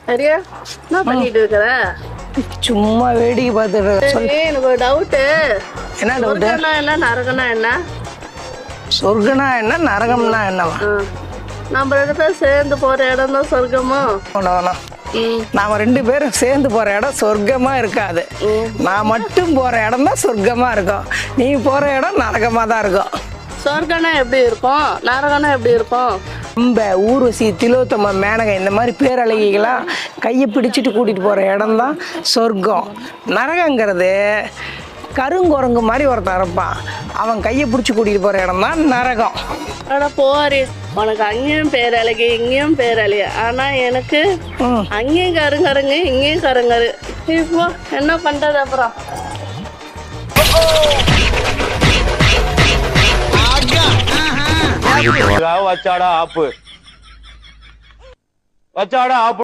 சரியா என்ன பண்ணிட்டு இருக்கிற? சும்மா வேடிக்கை பார்த்துட்டு சரி, எனக்கு ஒரு டவுட்டு. என்ன டவுட்டு? சொர்க்கம்னா என்ன, நரகம்னா என்ன? சொர்க்கனா என்ன நரகம்னா என்னவா? நம்ம 2 பேரும் சேர்ந்து போற இடம் தான் சொர்க்கமா? வேணாம். நாம 2 பேரும் சேர்ந்து போற இடம் சொர்க்கமா இருக்காது. நான் மட்டும் போற இடம் தான் சொர்க்கமா இருக்கும். நீ போற இடம் நரகமா தான் இருக்கும். சொர்க்கம்னா எப்படி இருக்கும், நரகம்னா எப்படி இருக்கும்? ரொம்ப ஊர்வசி, திலோத்தம, மேனகை இந்த மாதிரி பேரழகிகளாம் கையை பிடிச்சிட்டு கூட்டிட்டு போற இடம் தான் சொர்க்கம். நரகங்கிறது கருங்குரங்கு மாதிரி ஒருத்தன் இருப்பான், அவன் கையை பிடிச்சி கூட்டிட்டு போற இடம் தான் நரகம். ஆனா போரி, உனக்கு அங்கேயும் பேரழகி இங்கேயும் பேரழகி, ஆனா எனக்கு அங்கேயும் கருங்கருங்க இங்கேயும் கருங்கரு. இப்போ என்ன பண்றது அப்புறம்? வச்சாடா ஆப்பு